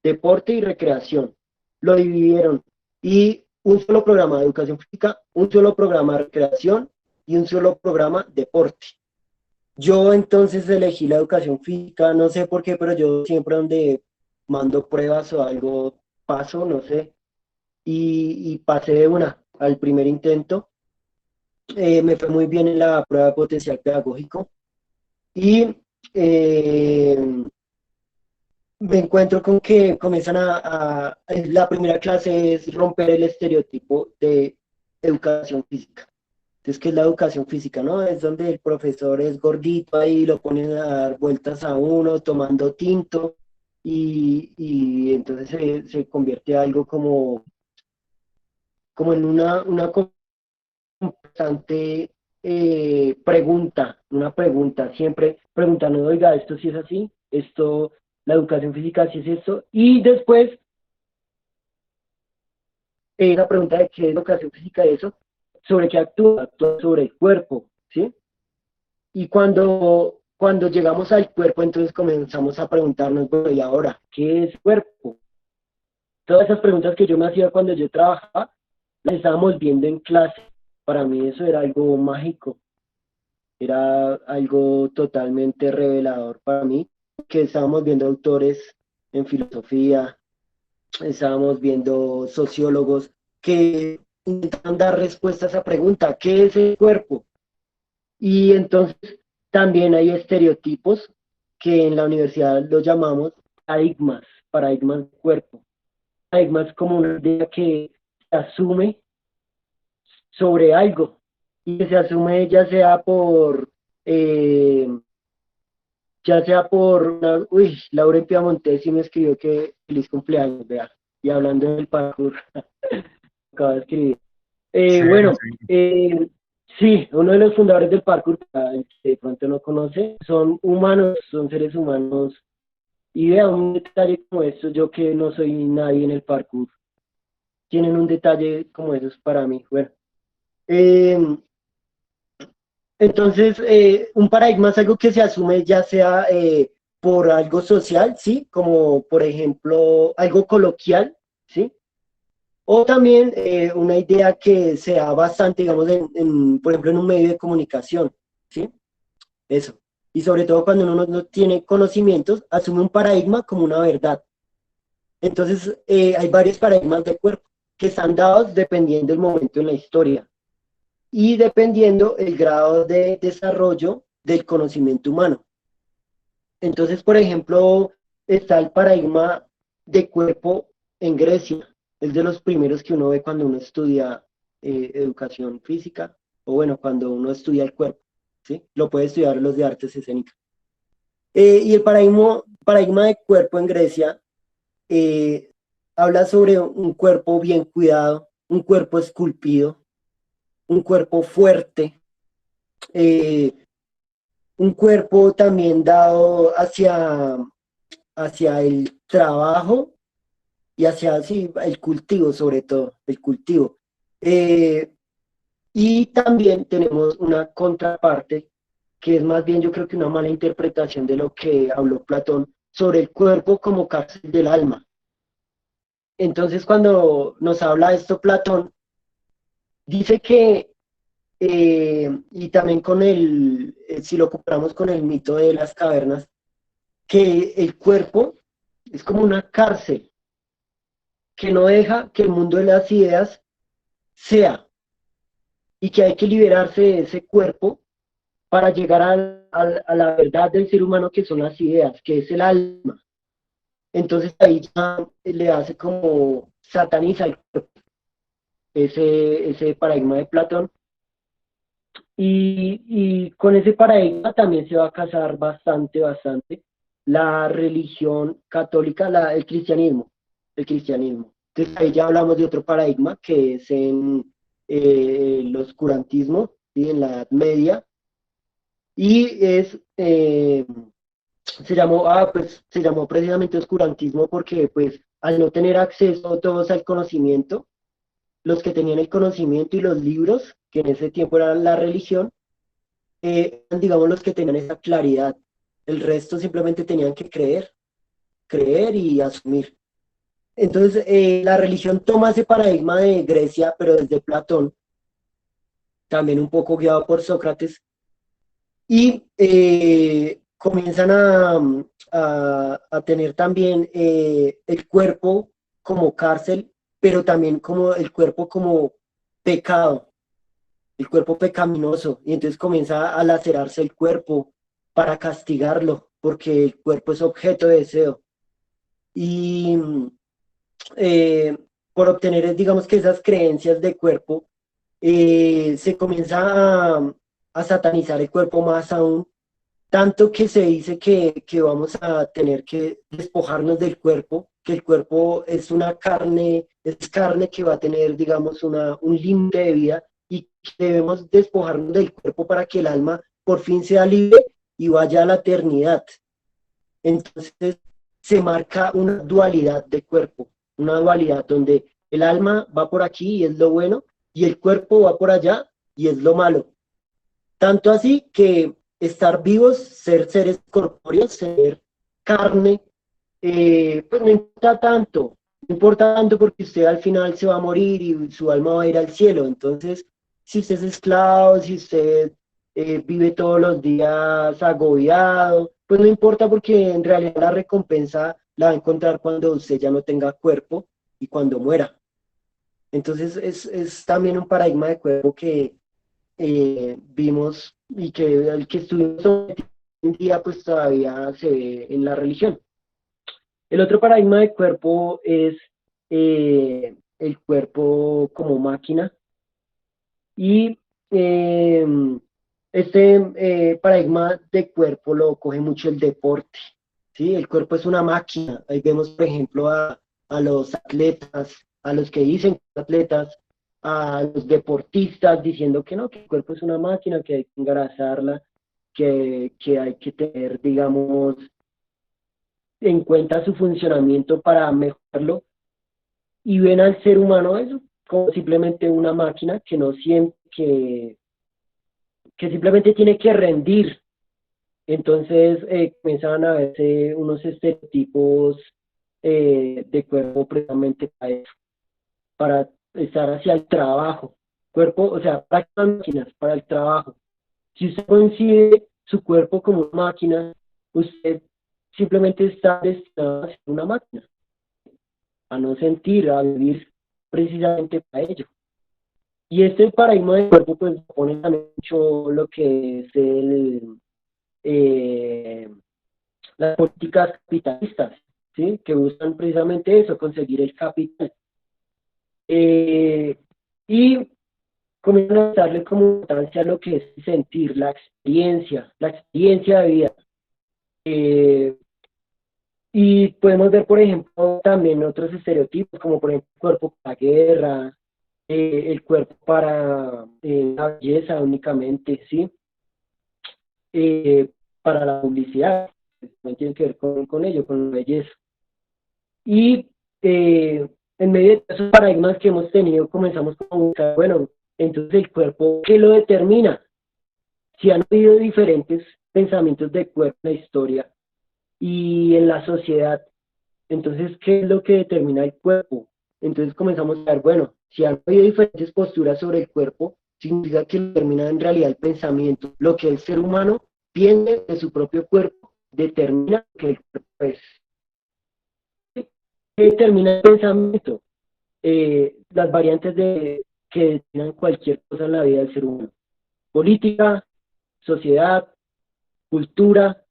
deporte y recreación. Lo dividieron y un solo programa de educación física, un solo programa de recreación y un solo programa deporte. Yo entonces elegí la educación física, no sé por qué, pero yo siempre donde mando pruebas o algo paso, no sé, y pasé de una al primer intento. Me fue muy bien en la prueba de potencial pedagógico y me encuentro con que comienzan la primera clase es romper el estereotipo de educación física. Entonces, ¿qué es la educación física, no? Es donde el profesor es gordito ahí, lo ponen a dar vueltas a uno, tomando tinto, y entonces se convierte en algo como en una constante pregunta, una pregunta, siempre preguntando, oiga, esto sí es así, esto, la educación física sí es esto, y después la pregunta de qué es educación física y eso, sobre qué actúa sobre el cuerpo, ¿sí? Y cuando llegamos al cuerpo, entonces comenzamos a preguntarnos, bueno, ¿y ahora qué es cuerpo? Todas esas preguntas que yo me hacía cuando yo trabajaba, las estábamos viendo en clase. Para mí eso era algo mágico. Era algo totalmente revelador para mí, que estábamos viendo autores en filosofía, estábamos viendo sociólogos que intentan dar respuestas a esa pregunta, ¿qué es el cuerpo? Y entonces también hay estereotipos que en la universidad los llamamos paradigmas, paradigmas del cuerpo. Paradigmas como una idea que se asume sobre algo y que se asume eh, ya sea por una, uy, Laura Piamontes sí me escribió que feliz cumpleaños, vea, y hablando del parkour, acaba de escribir. Severo, Bueno, severo. sí, uno de los fundadores del parkour, para el que de pronto no conoce, son humanos, son seres humanos. Y vea un detalle como esto, yo que no soy nadie en el parkour, tienen un detalle como esos para mí. Bueno, eh, entonces, un paradigma es algo que se asume ya sea por algo social, ¿sí? Como por ejemplo algo coloquial, ¿sí? O también una idea que sea bastante, digamos, por ejemplo, en un medio de comunicación, ¿sí? Eso. Y sobre todo cuando uno no tiene conocimientos, asume un paradigma como una verdad. Entonces, hay varios paradigmas de cuerpo que están dados dependiendo del momento en la historia y dependiendo el grado de desarrollo del conocimiento humano. Entonces, por ejemplo, está el paradigma de cuerpo en Grecia. Es de los primeros que uno ve cuando uno estudia educación física o bueno, cuando uno estudia el cuerpo, ¿sí? Lo puede estudiar los de artes escénicas. Y el paradigma de cuerpo en Grecia eh, habla sobre un cuerpo bien cuidado, un cuerpo esculpido, un cuerpo fuerte, eh, un cuerpo también dado hacia el trabajo y hacia sí, el cultivo, sobre todo, el cultivo. Eh, y también tenemos una contraparte que es más bien yo creo que una mala interpretación de lo que habló Platón sobre el cuerpo como cárcel del alma. Entonces, cuando nos habla de esto Platón, dice que, y también si lo comparamos con el mito de las cavernas, que el cuerpo es como una cárcel que no deja que el mundo de las ideas sea y que hay que liberarse de ese cuerpo para llegar a la verdad del ser humano que son las ideas, que es el alma. Entonces ahí ya le hace como sataniza el cuerpo, ese paradigma de Platón. Y con ese paradigma también se va a casar bastante, bastante la religión católica, el cristianismo, el cristianismo. Entonces ahí ya hablamos de otro paradigma que es en el oscurantismo, ¿sí? En la Edad Media, y se llamó precisamente oscurantismo porque pues al no tener acceso todos al conocimiento, los que tenían el conocimiento y los libros, que en ese tiempo eran la religión, digamos, los que tenían esa claridad. El resto simplemente tenían que creer, creer y asumir. Entonces, la religión toma ese paradigma de Grecia, pero desde Platón, también un poco guiado por Sócrates, y comienzan a tener también el cuerpo como cárcel, pero también como el cuerpo como pecado, el cuerpo pecaminoso, y entonces comienza a lacerarse el cuerpo para castigarlo, porque el cuerpo es objeto de deseo. Y eh, por obtener, digamos que esas creencias de cuerpo, se comienza a satanizar el cuerpo más aún, tanto que se dice que vamos a tener que despojarnos del cuerpo, que el cuerpo es una carne, es carne que va a tener, digamos, un límite de vida y que debemos despojarnos del cuerpo para que el alma por fin sea libre y vaya a la eternidad. Entonces se marca una dualidad de cuerpo, una dualidad donde el alma va por aquí y es lo bueno y el cuerpo va por allá y es lo malo. Tanto así que estar vivos, ser seres corpóreos, ser carne, pues no importa tanto, no importa tanto porque usted al final se va a morir y su alma va a ir al cielo. Entonces, si usted es esclavo, si usted vive todos los días agobiado, pues no importa porque en realidad la recompensa la va a encontrar cuando usted ya no tenga cuerpo y cuando muera. Entonces es también un paradigma de cuerpo que vimos y que el que estuvimos hoy en día pues todavía se ve en la religión. El otro paradigma de cuerpo es el cuerpo como máquina y eh, este paradigma de cuerpo lo coge mucho el deporte, ¿sí? El cuerpo es una máquina. Ahí vemos, por ejemplo, a los atletas, a los que dicen atletas, a los deportistas diciendo que no, que el cuerpo es una máquina, que hay que engrasarla, que hay que tener, digamos, en cuenta su funcionamiento para mejorarlo y ven al ser humano eso como simplemente una máquina que no siente, que simplemente tiene que rendir. Entonces comienzan a verse unos estereotipos de cuerpo precisamente para estar hacia el trabajo. Cuerpo, o sea, para las máquinas, para el trabajo. Si usted concibe su cuerpo como una máquina, usted simplemente está destinado a ser una máquina, a no sentir, a vivir precisamente para ello. Y este paradigma de cuerpo pues pone también mucho lo que es eh, las políticas capitalistas, ¿sí? Que buscan precisamente eso, conseguir el capital. Eh, y comienzan a darle como importancia a lo que es sentir, la experiencia de vida. Eh, y podemos ver, por ejemplo, también otros estereotipos, como por ejemplo el cuerpo para la guerra, el cuerpo para la belleza únicamente, ¿sí? Eh, para la publicidad, también tiene que ver con ello, con la belleza. Y en medio de esos paradigmas que hemos tenido, comenzamos a buscar, bueno, entonces el cuerpo, ¿qué lo determina? Si han habido diferentes pensamientos de cuerpo en la historia y en la sociedad, entonces, ¿qué es lo que determina el cuerpo? Entonces comenzamos a ver, bueno, si han habido diferentes posturas sobre el cuerpo, significa que determina en realidad el pensamiento. Lo que el ser humano piensa de su propio cuerpo determina lo que el cuerpo es. ¿Qué determina el pensamiento? Las variantes que determinan cualquier cosa en la vida del ser humano. Política, sociedad, cultura,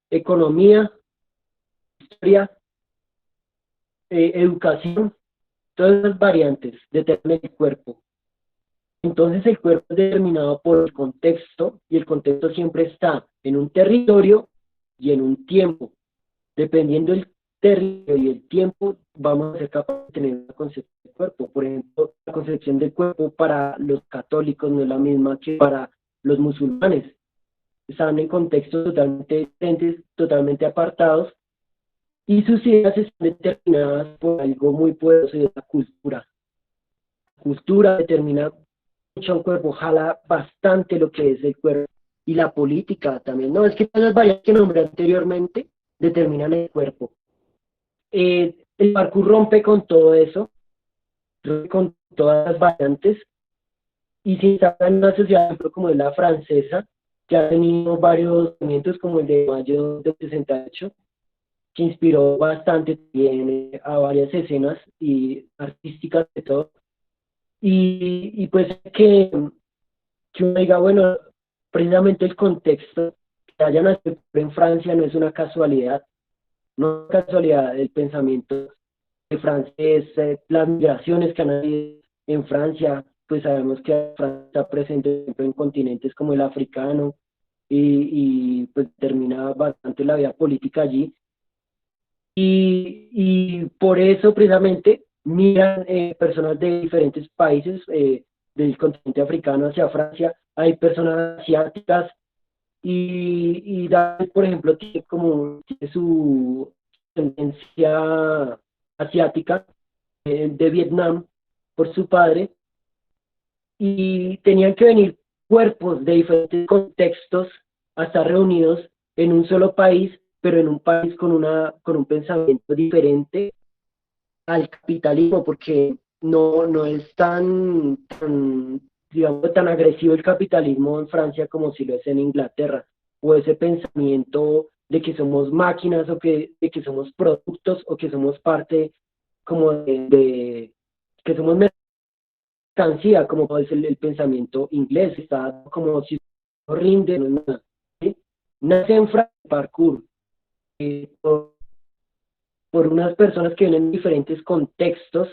economía, historia, educación, todas esas variantes determinan el cuerpo. Entonces el cuerpo es determinado por el contexto y el contexto siempre está en un territorio y en un tiempo. Dependiendo del territorio y el tiempo, vamos a ser capaces de tener una concepción del cuerpo. Por ejemplo, la concepción del cuerpo para los católicos no es la misma que para los musulmanes. Están en contextos totalmente diferentes, totalmente apartados, y sus ideas están determinadas por algo muy poderoso y es la cultura. La cultura determina mucho el cuerpo, jala bastante lo que es el cuerpo y la política también. No, es que todas las variables que nombré anteriormente determinan el cuerpo. El parkour rompe con todo eso, rompe con todas las variantes y se instala en una sociedad, por ejemplo, como es la francesa, que ha tenido varios movimientos como el de mayo del 68, que inspiró bastante también a varias escenas y artísticas de todo. Y pues que uno diga, bueno, precisamente el contexto que haya nacido en Francia no es una casualidad, no es casualidad el pensamiento de francés, las migraciones que han habido en Francia, pues sabemos que Francia está presente en continentes como el africano y pues termina bastante la vida política allí. Y por eso precisamente miran personas de diferentes países del continente africano hacia Francia, hay personas asiáticas y David, por ejemplo, tiene como tiene su tendencia asiática de Vietnam por su padre y tenían que venir cuerpos de diferentes contextos a estar reunidos en un solo país, pero en un país con un pensamiento diferente al capitalismo, porque no es tan digamos, tan agresivo el capitalismo en Francia como si lo es en Inglaterra, o ese pensamiento de que somos máquinas o de que somos productos o que somos parte como que somos mercancía, como es el pensamiento inglés, está como si no rinde, no es nada, ¿sí? Nace en Francia el parkour, por unas personas que vienen en diferentes contextos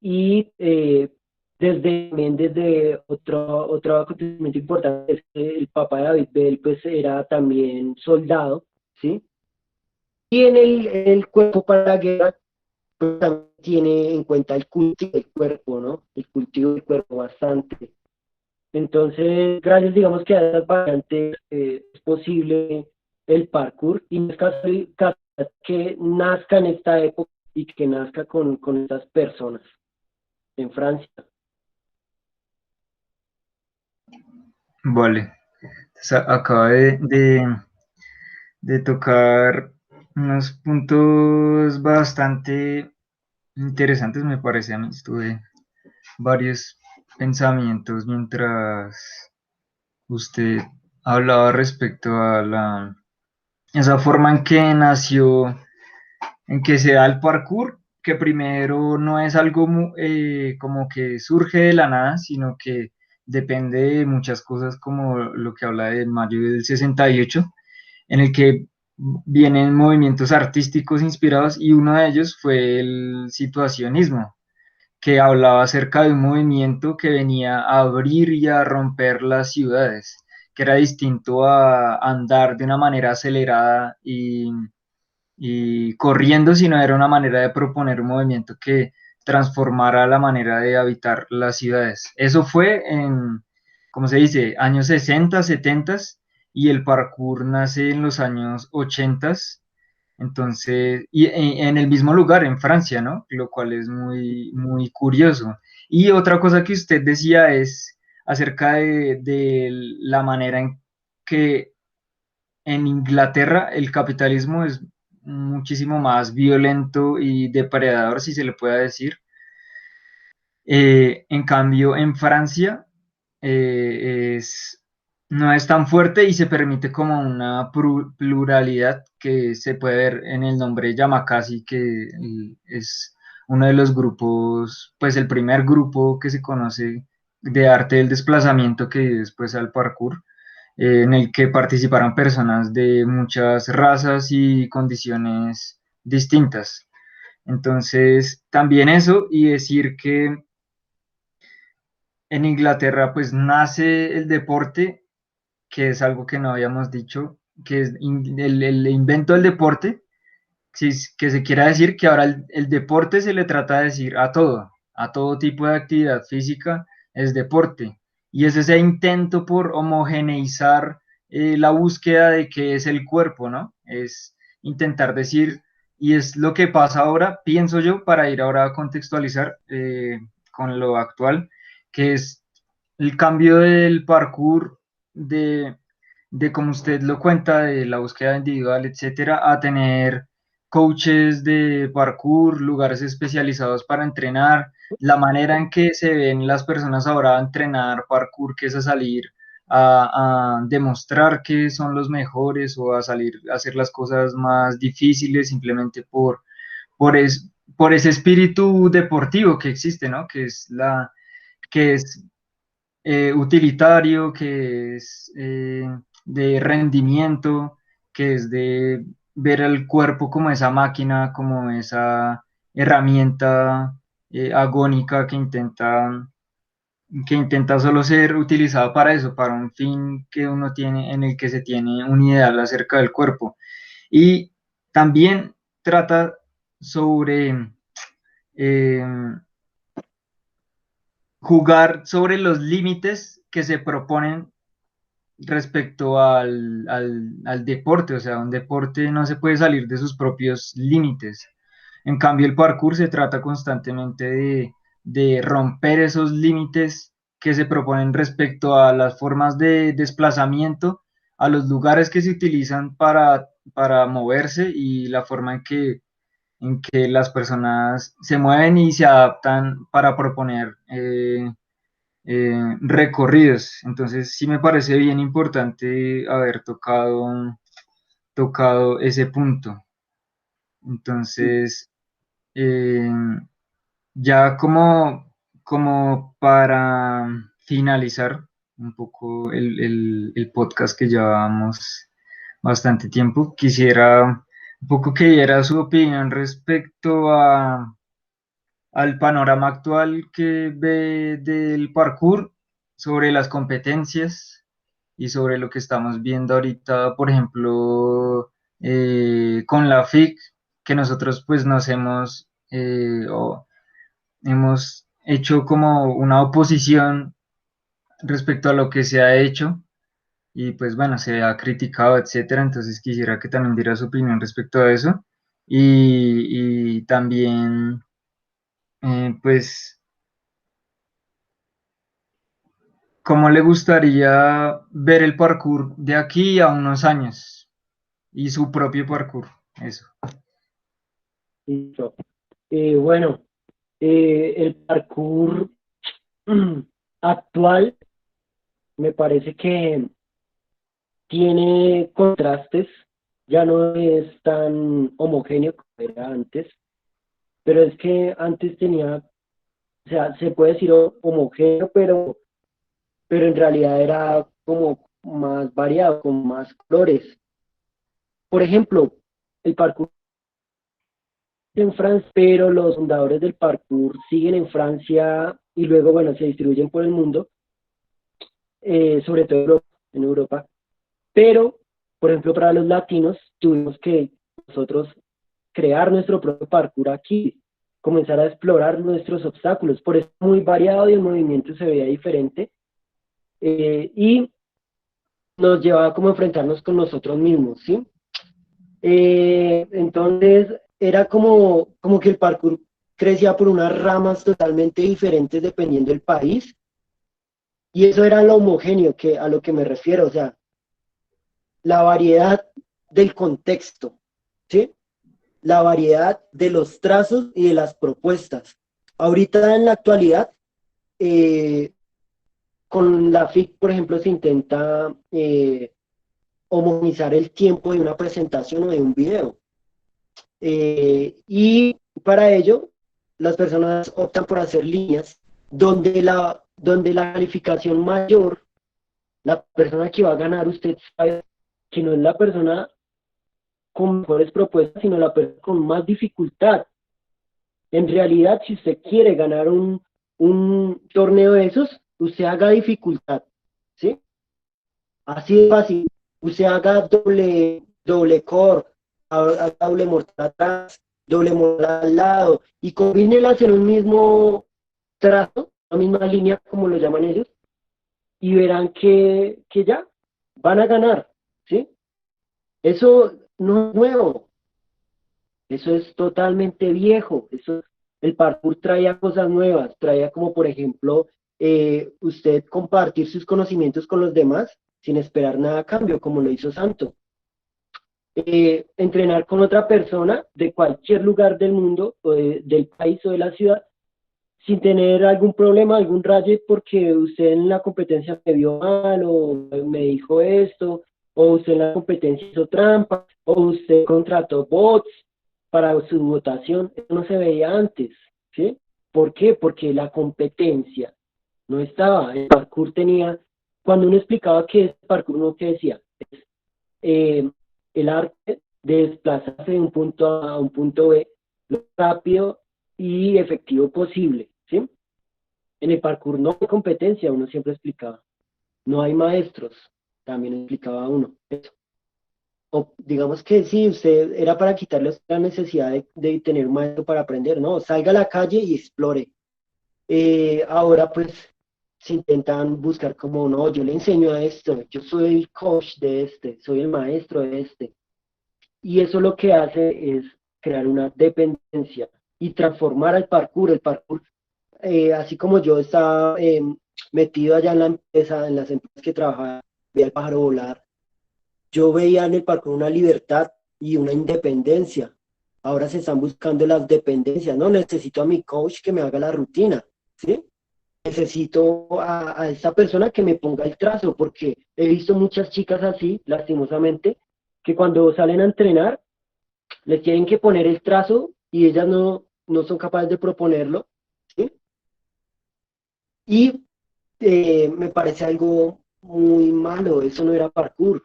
y también desde otro acontecimiento importante es que el papá de David Bell pues era también soldado, ¿sí? Y en el cuerpo para la guerra pues, también tiene en cuenta el cultivo del cuerpo, ¿no? El cultivo del cuerpo bastante. Entonces, gracias, digamos que a esas variantes es posible el parkour y no es casualidad que nazca en esta época y que nazca con estas personas en Francia. Vale. Acaba de tocar unos puntos bastante interesantes, me parece a mí. Estuve varios pensamientos mientras usted hablaba respecto a esa forma en que nació, en que se da el parkour, que primero no es algo como que surge de la nada, sino que depende de muchas cosas como lo que habla del mayo del 68, en el que vienen movimientos artísticos inspirados y uno de ellos fue el situacionismo, que hablaba acerca de un movimiento que venía a abrir y a romper las ciudades, que era distinto a andar de una manera acelerada y corriendo, sino era una manera de proponer un movimiento que transformara la manera de habitar las ciudades. Eso fue en, ¿cómo se dice?, años 60, 70, y el parkour nace en los años 80. Entonces, y en el mismo lugar, en Francia, ¿no? Lo cual es muy, muy curioso. Y otra cosa que usted decía es acerca de la manera en que en Inglaterra el capitalismo es muchísimo más violento y depredador, si se le puede decir. En cambio, en Francia no es tan fuerte y se permite como una pluralidad que se puede ver en el nombre Yamakasi, que es uno de los grupos, pues el primer grupo que se conoce de arte del desplazamiento que dio después al parkour, en el que participaron personas de muchas razas y condiciones distintas. Entonces, también eso y decir que en Inglaterra pues nace el deporte, que es algo que no habíamos dicho, que es el invento del deporte, que se quiera decir que ahora el deporte se le trata de decir a todo tipo de actividad física es deporte. Y es ese intento por homogeneizar la búsqueda de qué es el cuerpo, ¿no? Es intentar decir, y es lo que pasa ahora, pienso yo, para ir ahora a contextualizar con lo actual, que es el cambio del parkour de como usted lo cuenta, de la búsqueda individual, etcétera, a tener coaches de parkour, lugares especializados para entrenar, la manera en que se ven las personas ahora a entrenar parkour, que es a salir a demostrar que son los mejores o a salir a hacer las cosas más difíciles simplemente por, por ese espíritu deportivo que existe, ¿no? Que es utilitario, que es de rendimiento, que es de ver el cuerpo como esa máquina, como esa herramienta agónica que intenta solo ser utilizada para eso, para un fin que uno tiene, en el que se tiene un ideal acerca del cuerpo. Y también trata sobre eh, jugar sobre los límites que se proponen respecto al deporte, o sea, un deporte no se puede salir de sus propios límites. En cambio, el parkour se trata constantemente de romper esos límites que se proponen respecto a las formas de desplazamiento, a los lugares que se utilizan para moverse y la forma en que las personas se mueven y se adaptan para proponer recorridos. Entonces sí me parece bien importante haber tocado ese punto. Entonces, eh, ya como para finalizar un poco el podcast que llevamos bastante tiempo, quisiera un poco que diera su opinión respecto al panorama actual que ve del parkour sobre las competencias y sobre lo que estamos viendo ahorita, por ejemplo, con la FIC, que nosotros pues nos hemos hecho como una oposición respecto a lo que se ha hecho y pues bueno, se ha criticado, etcétera. Entonces quisiera que también diera su opinión respecto a eso y también pues cómo le gustaría ver el parkour de aquí a unos años y su propio parkour, eso. Listo. Bueno, el parkour actual me parece que tiene contrastes, ya no es tan homogéneo como era antes, pero es que antes tenía, o sea, se puede decir homogéneo, pero en realidad era como más variado, con más colores. Por ejemplo, el parkour en Francia, pero los fundadores del parkour siguen en Francia y luego, bueno, se distribuyen por el mundo, sobre todo en Europa. Pero, por ejemplo, para los latinos, tuvimos que nosotros crear nuestro propio parkour aquí, comenzar a explorar nuestros obstáculos. Por eso es muy variado y el movimiento se veía diferente. Y nos llevaba como a enfrentarnos con nosotros mismos, ¿sí? Entonces, era como que el parkour crecía por unas ramas totalmente diferentes dependiendo del país. Y eso era lo homogéneo que, a lo que me refiero, o sea, la variedad del contexto, ¿sí? La variedad de los trazos y de las propuestas. Ahorita en la actualidad, eh, con la FIC, por ejemplo, se intenta homogenizar el tiempo de una presentación o de un video. Y para ello, las personas optan por hacer líneas donde la calificación mayor, la persona que va a ganar, usted sabe que no es la persona con mejores propuestas, sino la persona con más dificultad. En realidad, si usted quiere ganar un torneo de esos, usted haga dificultad, ¿sí? Así de fácil. Usted haga doble core, haga doble mortal atrás, doble mortal al lado, y combínelas en un mismo trazo, la misma línea, como lo llaman ellos, y verán que ya van a ganar, ¿sí? Eso no es nuevo, eso es totalmente viejo. El parkour traía cosas nuevas, traía como por ejemplo usted compartir sus conocimientos con los demás sin esperar nada a cambio, como lo hizo Santo. Entrenar con otra persona de cualquier lugar del mundo, del país o de la ciudad, sin tener algún problema, algún raye, porque usted en la competencia me vio mal, o me dijo esto, o usted en la competencia hizo trampa, o usted contrató bots para su votación. Eso no se veía antes, ¿sí? ¿Por qué? Porque la competencia no estaba. El parkour tenía, cuando uno explicaba qué es parkour, uno que decía, eh, el arte de desplazarse de un punto A a un punto B lo rápido y efectivo posible, ¿sí? En el parkour no hay competencia, uno siempre explicaba. No hay maestros, también explicaba uno. Eso. O digamos que sí, usted era para quitarle la necesidad de tener un maestro para aprender, no, salga a la calle y explore. Ahora pues se intentan buscar como, no, yo le enseño a esto, yo soy el coach de este, soy el maestro de este. Y eso lo que hace es crear una dependencia y transformar al parkour. El parkour, así como yo estaba metido allá en la empresa, en las empresas que trabajaba, veía el pájaro volar, yo veía en el parkour una libertad y una independencia. Ahora se están buscando las dependencias, ¿no? Necesito a mi coach que me haga la rutina, ¿sí? necesito a esta persona que me ponga el trazo, porque he visto muchas chicas así, lastimosamente, que cuando salen a entrenar, les tienen que poner el trazo y ellas no son capaces de proponerlo, ¿sí? Y me parece algo muy malo, eso no era parkour.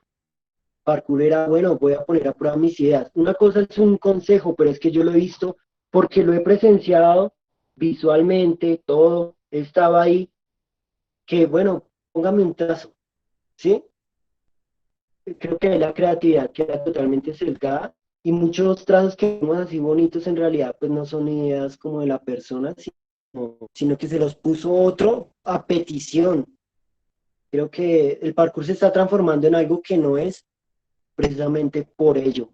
Parkour era, bueno, voy a poner a prueba mis ideas. Una cosa es un consejo, pero es que yo lo he visto porque lo he presenciado visualmente, todo, estaba ahí, que bueno, póngame un trazo, ¿sí? Creo que la creatividad queda totalmente sesgada y muchos trazos que vemos así bonitos en realidad pues no son ideas como de la persona, sino que se los puso otro a petición. Creo que el parkour se está transformando en algo que no es precisamente por ello,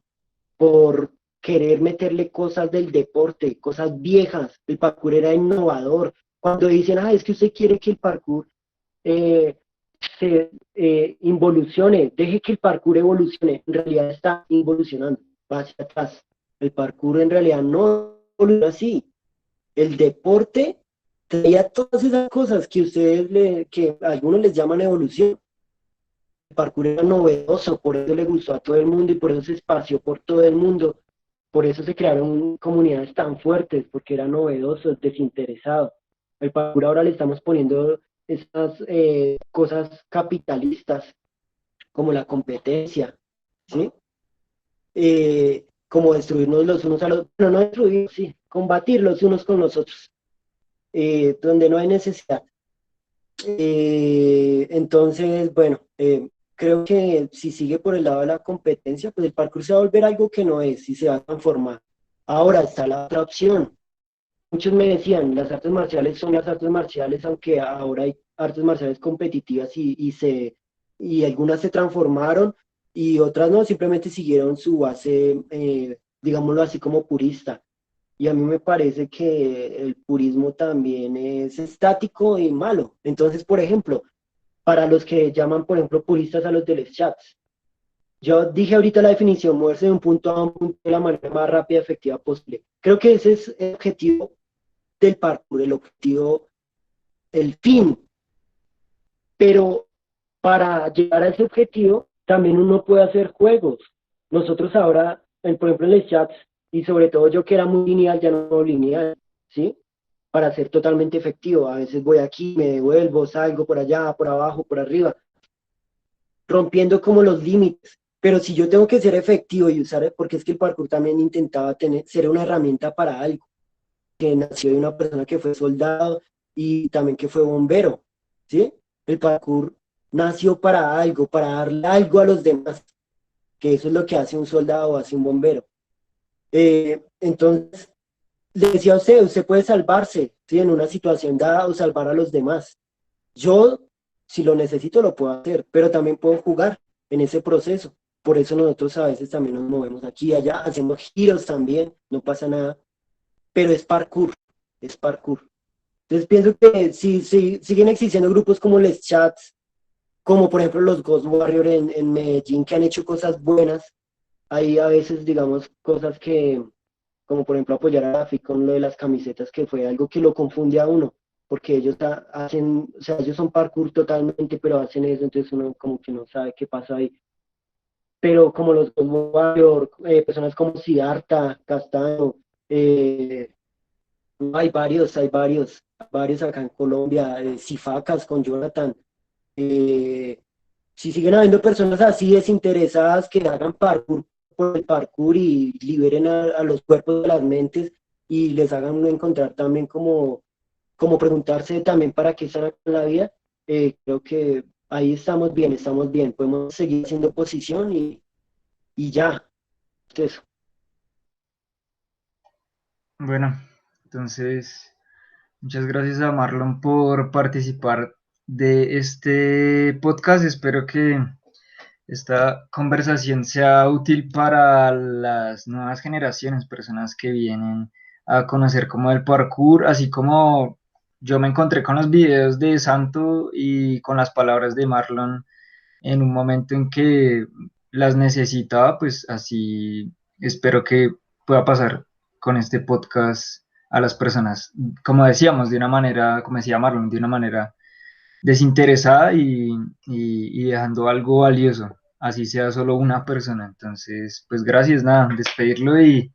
por querer meterle cosas del deporte, cosas viejas. El parkour era innovador. Cuando dicen, es que usted quiere que el parkour eh, se involucione, deje que el parkour evolucione, en realidad está involucionando, va hacia atrás. El parkour en realidad no evoluciona así. El deporte traía todas esas cosas que que algunos les llaman evolución. El parkour era novedoso, por eso le gustó a todo el mundo y por eso se esparció por todo el mundo. Por eso se crearon comunidades tan fuertes, porque era novedoso, desinteresado. El parkour ahora le estamos poniendo esas cosas capitalistas, como la competencia, ¿sí? Como destruirnos los unos a los otros, no, no destruir, sí, combatir los unos con los otros, donde no hay necesidad. Entonces, bueno, creo que si sigue por el lado de la competencia, pues el parkour se va a volver algo que no es y se va a transformar. Ahora está la otra opción. Muchos me decían, las artes marciales son las artes marciales, aunque ahora hay artes marciales competitivas y algunas se transformaron y otras no, simplemente siguieron su base, digámoslo así, como purista. Y a mí me parece que el purismo también es estático y malo. Entonces, por ejemplo, para los que llaman, por ejemplo, puristas a los de los chats, yo dije ahorita la definición, moverse de un punto a un punto de la manera más rápida y efectiva posible. Creo que ese es el objetivo del parkour, el objetivo, el fin. Pero para llegar a ese objetivo, también uno puede hacer juegos. Nosotros ahora, por ejemplo, en los chats, y sobre todo yo que era muy lineal, ya no lineal, ¿sí? Para ser totalmente efectivo. A veces voy aquí, me devuelvo, salgo por allá, por abajo, por arriba, rompiendo como los límites. Pero si yo tengo que ser efectivo y usar, porque es que el parkour también intentaba ser una herramienta para algo, que nació de una persona que fue soldado y también que fue bombero, ¿sí? El parkour nació para algo, para darle algo a los demás, que eso es lo que hace un soldado o hace un bombero. Entonces, le decía a usted, usted puede salvarse, ¿sí? En una situación dada o salvar a los demás. Yo, si lo necesito, lo puedo hacer, pero también puedo jugar en ese proceso. Por eso nosotros a veces también nos movemos aquí y allá, hacemos giros también, no pasa nada, pero es parkour, es parkour. Entonces pienso que si siguen existiendo grupos como les Chats, como por ejemplo los Ghost Warrior en Medellín, que han hecho cosas buenas, hay a veces, digamos, cosas que, como por ejemplo apoyar a Rafi con lo de las camisetas, que fue algo que lo confunde a uno, porque ellos hacen, o sea, ellos son parkour totalmente, pero hacen eso, entonces uno como que no sabe qué pasa ahí. Pero como los Ghost Warrior, personas como Siddhartha, Castaño, eh, varios acá en Colombia, Sifacas con Jonathan. Eh, si siguen habiendo personas así desinteresadas que hagan parkour por el parkour y liberen a los cuerpos de las mentes y les hagan encontrar también como preguntarse también para qué están acá en la vida, creo que ahí estamos bien, podemos seguir haciendo oposición y ya. Entonces, Bueno, entonces, muchas gracias a Marlon por participar de este podcast. Espero que esta conversación sea útil para las nuevas generaciones, personas que vienen a conocer como el parkour, así como yo me encontré con los videos de Santo y con las palabras de Marlon en un momento en que las necesitaba, pues así espero que pueda pasar con este podcast a las personas, como decíamos, de una manera, como decía Marlon, de una manera desinteresada y dejando algo valioso, así sea solo una persona. Entonces, pues gracias, nada, despedirlo y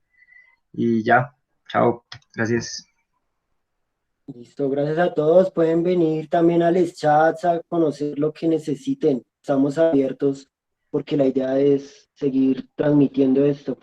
ya, chao, gracias. Listo, gracias a todos. Pueden venir también a los chats a conocer lo que necesiten. Estamos abiertos porque la idea es seguir transmitiendo esto.